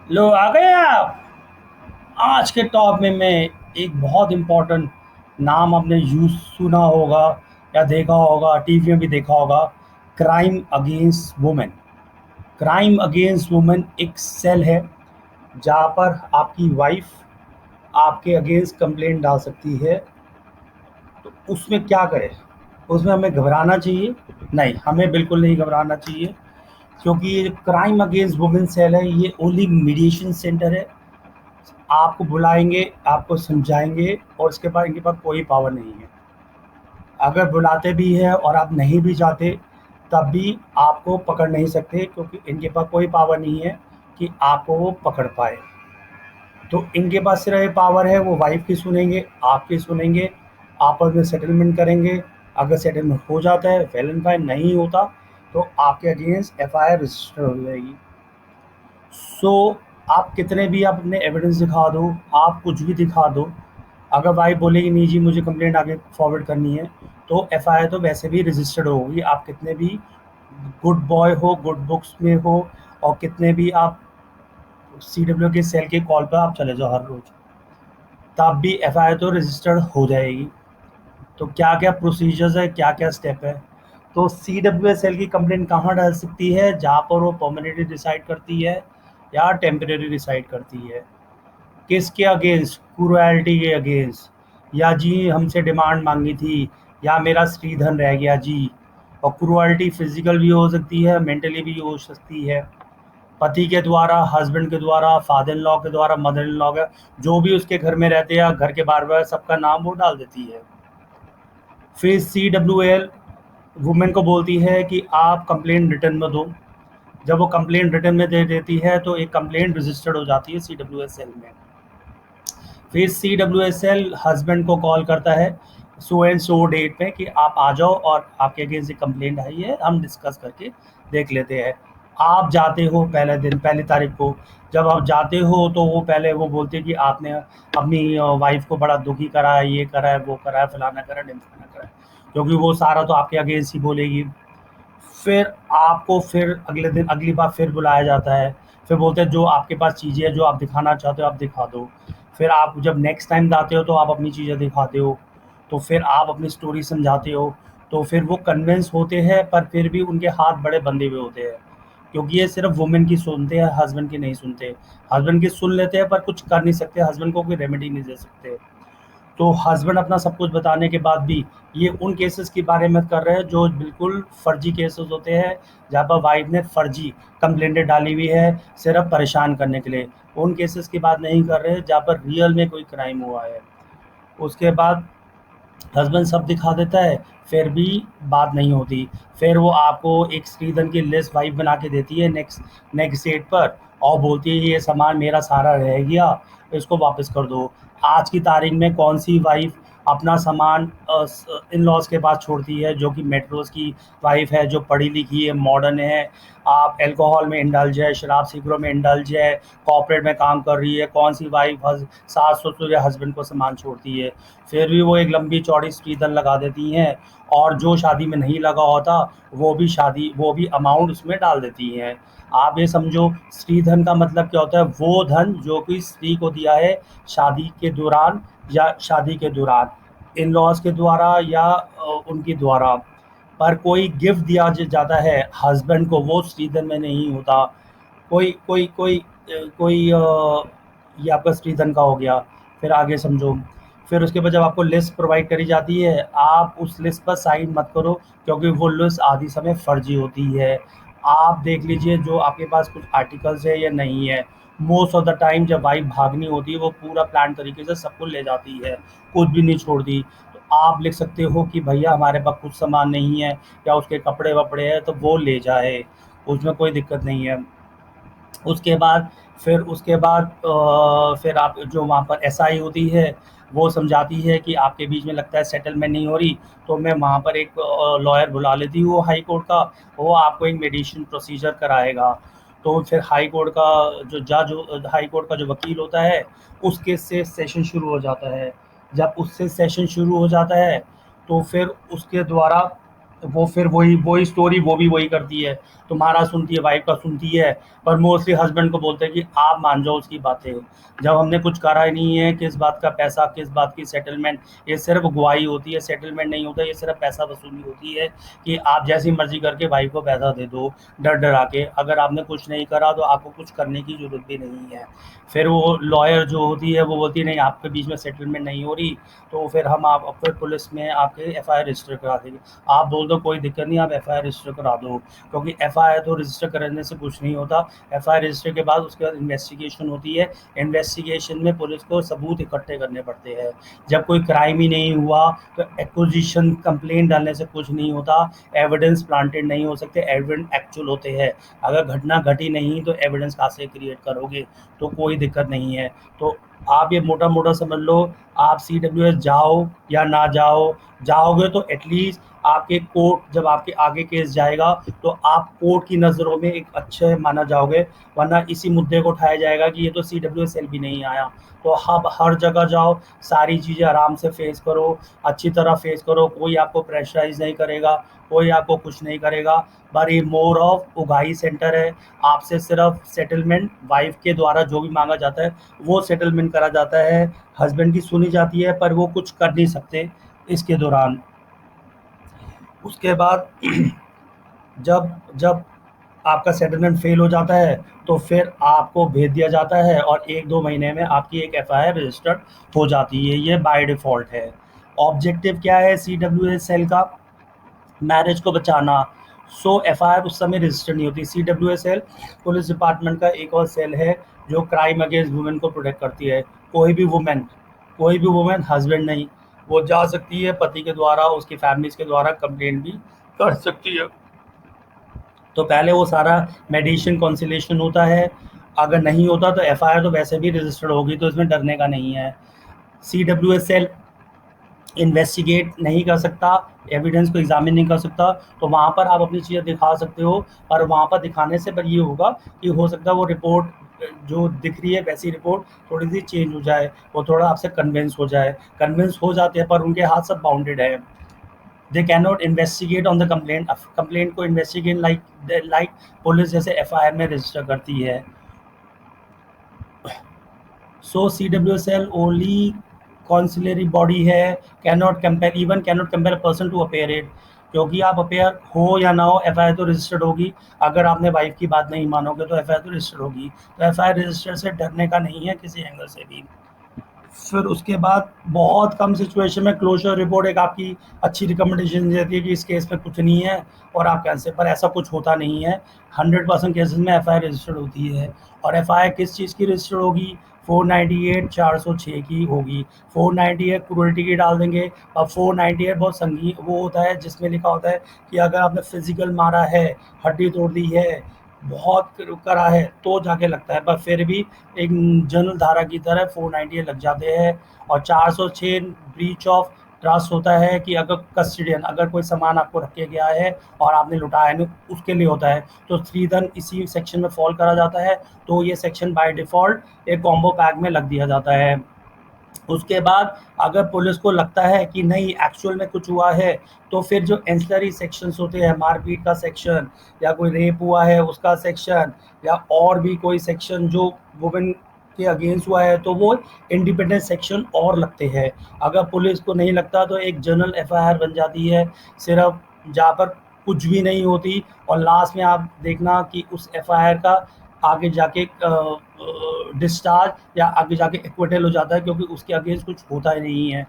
लो आ गए आप। आज के टॉप में मैं एक बहुत इम्पोर्टेंट नाम आपने यूज सुना होगा या देखा होगा, टीवी में भी देखा होगा। Crime against women. Crime against women एक सेल है जहाँ पर आपकी वाइफ आपके अगेंस्ट कंप्लेंट डाल सकती है। तो उसमें क्या करें? उसमें हमें घबराना चाहिए? नहीं, हमें बिल्कुल नहीं घबराना चाहिए, क्योंकि ये क्राइम अगेंस्ट वुमेन सेल है, ये ओनली मीडिएशन सेंटर है। आपको बुलाएँगे, आपको समझाएँगे और इसके बाद इनके पास कोई पावर नहीं है। अगर बुलाते भी हैं और आप नहीं भी जाते, तब भी आपको पकड़ नहीं सकते, क्योंकि इनके पास कोई पावर नहीं है कि आपको वो पकड़ पाए। तो इनके पास सिर्फ़ ये पावर है, वो वाइफ़ की सुनेंगे, आपकी सुनेंगे, आपस में सेटलमेंट करेंगे। अगर सेटलमेंट हो जाता है वेल एंड फाइन, नहीं होता तो आपके अगेंस्ट एफआईआर रजिस्टर हो जाएगी। सो आप कितने भी आप अपने एविडेंस दिखा दो, आप कुछ भी दिखा दो, अगर वाइफ बोलेगी नहीं जी मुझे कंप्लेंट आगे फॉरवर्ड करनी है, तो एफआईआर तो वैसे भी रजिस्टर्ड होगी। आप कितने भी गुड बॉय हो, गुड बुक्स में हो, और कितने भी आप सीडब्ल्यू के सेल के कॉल पर आप चले जाओ हर रोज, तब भी एफआईआर तो रजिस्टर्ड हो जाएगी। तो क्या क्या प्रोसीजर्स है, क्या क्या स्टेप है? तो सी डब्ल्यू एस एल की कंप्लेंट कहाँ डाल सकती है? जहाँ पर वो परमानेंटली डिसाइड करती है या टेम्परेरी डिसाइड करती है। किसके अगेंस्ट? क्रूएल्टी के अगेंस्ट। या जी हमसे डिमांड मांगी थी, या मेरा स्त्रीधन रह गया जी। और क्रूएल्टी फिजिकल भी हो सकती है, मेंटली भी हो सकती है। पति के द्वारा, हस्बैंड के द्वारा, फादर इन लॉ के द्वारा, मदर इन लॉ का, जो भी उसके घर में रहते हैं, घर के बार बार सबका नाम वो डाल देती है। फिर सी डब्ल्यू एल वुमेन को बोलती है कि आप कंप्लेंट रिटर्न में दो। जब वो कंप्लेंट रिटर्न में दे देती है तो एक कंप्लेंट रजिस्टर्ड हो जाती है सी डब्ल्यू एस एल में। फिर C W S L husband को कॉल करता है सो एंड सो डेट पे कि आप आ जाओ और आपके अगेंस्ट एक कंप्लेंट आई है, हम डिस्कस करके देख लेते हैं। आप जाते हो पहले दिन, पहली तारीख को। जब आप जाते हो तो वो पहले वो बोलते हैं कि आपने अपनी वाइफ को बड़ा दुखी करा है, ये करा है, वो करा है, फलाना करा है, ढिमकाना करा है, क्योंकि वो सारा तो आपके अगेंस्ट ही बोलेगी। फिर आपको फिर अगले दिन अगली बार फिर बुलाया जाता है। फिर बोलते हैं जो आपके पास चीज़ें हैं जो आप दिखाना चाहते हो आप दिखा दो। फिर आप जब नेक्स्ट टाइम जाते हो तो आप अपनी चीज़ें दिखाते हो। तो फिर आप अपनी स्टोरी समझाते हो। तो फिर वो कन्विंस होते हैं, पर फिर भी उनके हाथ बड़े बंधे हुए होते हैं, क्योंकि ये सिर्फ वुमेन की सुनते हैं, हस्बैंड की नहीं सुनते। हस्बैंड की सुन लेते हैं पर कुछ कर नहीं सकते, हस्बैंड को कोई रेमेडी नहीं दे सकते। तो हस्बैंड अपना सब कुछ बताने के बाद भी ये उन केसेस के बारे में कर रहे हैं जो बिल्कुल फर्जी केसेस होते हैं, जहाँ पर वाइफ ने फर्जी कंप्लेंटें डाली हुई है सिर्फ परेशान करने के लिए। उन केसेस की बात नहीं कर रहे हैं जहाँ पर रियल में कोई क्राइम हुआ है। उसके बाद हस्बैंड सब दिखा देता है, फिर भी बात नहीं होती। फिर वो आपको एक श्रीधन की लिस्ट वाइफ बना के देती है नेक्स्ट नेक्स्ट डेट पर, और बोलती है ये सामान मेरा सारा रह गया, इसको वापस कर दो। आज की तारीख में कौन सी वाइफ अपना सामान इन लॉज के पास छोड़ती है, जो कि मेट्रोस की वाइफ है, जो पढ़ी लिखी है, मॉडर्न है। आप अल्कोहल में इंडल्ज है, शराब सिगरेट में इंडल्ज है, कॉर्पोरेट में काम कर रही है, कौन सी वाइफ सास ससुर या हस्बैंड को सामान छोड़ती है? फिर भी वो एक लंबी चौड़ी स्ट्रीटन लगा देती हैं, और जो शादी में नहीं लगा होता वो भी अमाउंट उसमें डाल देती हैं। आप ये समझो, स्त्री धन का मतलब क्या होता है? वो धन जो कि स्त्री को दिया है शादी के दौरान, या शादी के दौरान इन लॉज के द्वारा या उनके द्वारा। पर कोई गिफ्ट दिया जाता है हस्बैंड को, वो स्त्री धन में नहीं होता। कोई कोई कोई कोई ये आपका स्त्रीधन का हो गया। फिर आगे समझो। फिर उसके बाद जब आपको लिस्ट प्रोवाइड करी जाती है, आप उस लिस्ट पर साइन मत करो, क्योंकि वो लिस्ट आधी समय फर्जी होती है। आप देख लीजिए जो आपके पास कुछ आर्टिकल्स है या नहीं है। मोस्ट ऑफ द टाइम जब वाइफ भागनी होती है वो पूरा प्लान तरीके से सब कुछ ले जाती है, कुछ भी नहीं छोड़ती। तो आप लिख सकते हो कि भैया हमारे पास कुछ सामान नहीं है, या उसके कपड़े वपड़े हैं तो वो ले जाए, उसमें कोई दिक्कत नहीं है। उसके बाद फिर आप जो वहाँ पर एसआई होती है, वो समझाती है कि आपके बीच में लगता है सेटलमेंट नहीं हो रही, तो मैं वहाँ पर एक लॉयर बुला लेती हूँ हाई कोर्ट का। वो आपको एक मेडिएशन प्रोसीजर कराएगा। तो फिर हाई कोर्ट का जो वकील होता है, उसके से सेशन शुरू हो जाता है। जब उससे सेशन शुरू हो जाता है तो फिर उसके द्वारा वो फिर वही वही स्टोरी वो भी वही करती है, तुम्हारा सुनती है, वाइफ का सुनती है, पर मोस्टली हस्बैंड को बोलते हैं कि आप मान जाओ उसकी बातें, जब हमने कुछ करा ही नहीं है, किस बात का पैसा, किस बात की सेटलमेंट, ये सिर्फ गवाही होती है, सेटलमेंट नहीं होता, ये सिर्फ पैसा वसूली होती है कि आप जैसी मर्जी करके वाइफ को पैसा दे दो डर डरा के, अगर आपने कुछ नहीं करा तो आपको कुछ करने की जरूरत भी नहीं है। फिर वो लॉयर जो होती है वो बोलती है नहीं आपके बीच में सेटलमेंट नहीं हो रही, तो फिर हम आप फिर पुलिस में आपके एफआईआर रजिस्टर करा देंगे। आप बोल दो कोई दिक्कत नहीं, आप एफआईआर रजिस्टर करा दो, क्योंकि एफआईआर तो रजिस्टर करने से कुछ नहीं होता। एफआईआर रजिस्टर के बाद उसके बाद इन्वेस्टिगेशन होती है, इन्वेस्टिगेशन में पुलिस को सबूत इकट्ठे करने पड़ते हैं। जब कोई क्राइम ही नहीं हुआ तो एक्विजिशन कंप्लेंट डालने से कुछ नहीं होता, एविडेंस प्लांटेड नहीं हो सकते, एविडेंस एक्चुअल होते हैं। अगर घटना घटी नहीं तो एविडेंस कहाँ से क्रिएट करोगे, तो कोई दिक्कत नहीं है। तो आप ये मोटा मोटा समझ लो, आप सी डब्ल्यू एस जाओ या ना जाओ, जाओगे तो एटलीस्ट आपके कोर्ट जब आपके आगे केस जाएगा तो आप कोर्ट की नज़रों में एक अच्छे माना जाओगे, वरना इसी मुद्दे को उठाया जाएगा कि ये तो सी डब्ल्यू एस एल भी नहीं आया। तो आप हर जगह जाओ, सारी चीज़ें आराम से फेस करो, अच्छी तरह फेस करो, कोई आपको प्रेशराइज नहीं करेगा, कोई आपको कुछ नहीं करेगा। पर ये मोर ऑफ उगाही सेंटर है, आपसे सिर्फ सेटलमेंट वाइफ के द्वारा जो भी मांगा जाता है वो सेटलमेंट करा जाता है, हस्बैंड की सुनी जाती है पर वो कुछ कर नहीं सकते इसके दौरान। उसके बाद जब जब आपका सेटलमेंट फेल हो जाता है तो फिर आपको भेज दिया जाता है और 1-2 महीने में आपकी एक एफआईआर रजिस्टर्ड हो जाती है, ये बाय डिफ़ॉल्ट है। ऑब्जेक्टिव क्या है सी डब्ल्यू एस सेल का? मैरिज को बचाना। सो एफआईआर उस समय रजिस्टर नहीं होती। C W S L police department का एक और सेल है जो क्राइम अगेंस्ट वुमेन को प्रोटेक्ट करती है। कोई भी वुमेन हस्बैंड नहीं, वो जा सकती है पति के द्वारा, उसकी फैमिलीज के द्वारा कंप्लेंट भी कर सकती है। तो पहले वो सारा मेडिएशन कॉन्सिलेशन होता है, अगर नहीं होता तो एफआईआर तो वैसे भी रजिस्टर्ड होगी, तो इसमें डरने का नहीं है। C W S L investigate नहीं कर सकता, एविडेंस को एग्जामिन नहीं कर सकता, तो वहाँ पर आप अपनी चीज़ें दिखा सकते हो, और वहाँ पर दिखाने से पर ये होगा कि हो सकता है वो रिपोर्ट जो दिख रही है वैसी रिपोर्ट थोड़ी सी चेंज हो जाए, वो थोड़ा आपसे कन्विंस हो जाते हैं, पर उनके हाथ सब बाउंडेड है। They can not investigate on the complaint, complaint को इन्वेस्टिगेट लाइक पुलिस जैसे एफआईआर में रजिस्टर करती है। So C W S L only conciliatory body है, can not compare person to appear it, क्योंकि आप अपेयर हो या ना हो एफ आई आर तो रजिस्टर्ड होगी। अगर आपने वाइफ की बात नहीं मानोगे तो एफ आई आर तो रजिस्टर्ड होगी, तो एफ आई आर रजिस्टर से डरने का नहीं है किसी एंगल से भी। फिर उसके बाद बहुत कम सिचुएशन में क्लोजर रिपोर्ट एक आपकी अच्छी रिकमेंडेशन देती है कि इस केस में कुछ नहीं है और आप कैंसिल, पर ऐसा कुछ होता नहीं है। 100% केसेस में एफ आई आर रजिस्टर्ड होती है। और एफ आई आर किस चीज़ की रजिस्टर्ड होगी? 498 406 की होगी। 498 क्रूअल्टी की डाल देंगे। अब 498 बहुत संगीन वो होता है जिसमें लिखा होता है कि अगर आपने फिजिकल मारा है, हड्डी तोड़ दी है, बहुत करा है तो जाके लगता है, पर फिर भी एक जनरल धारा की तरह 498 लग जाते हैं। और 406 ब्रीच ऑफ ट्रस्ट होता है कि अगर कस्टडियन, अगर कोई सामान आपको रख के गया है और आपने लुटाया नहीं, उसके लिए होता है, तो स्त्रीधन इसी सेक्शन में फॉल करा जाता है। तो ये सेक्शन बाय डिफ़ॉल्ट एक कॉम्बो पैक में लग दिया जाता है। उसके बाद अगर पुलिस को लगता है कि नहीं एक्चुअल में कुछ हुआ है, तो फिर जो एंसिलरी सेक्शंस होते हैं, मारपीट का सेक्शन या कोई रेप हुआ है उसका सेक्शन, या और भी कोई सेक्शन जो वुमेन के अगेंस्ट हुआ है, तो वो इंडिपेंडेंट सेक्शन और लगते हैं। अगर पुलिस को नहीं लगता तो एक जनरल एफआईआर बन जाती है, सिर्फ जहाँ पर कुछ भी नहीं होती, और लास्ट में आप देखना कि उस एफआईआर का आगे जाके डिस्चार्ज या आगे जाके एक्विटल हो जाता है, क्योंकि उसके अगेंस्ट कुछ होता ही नहीं है।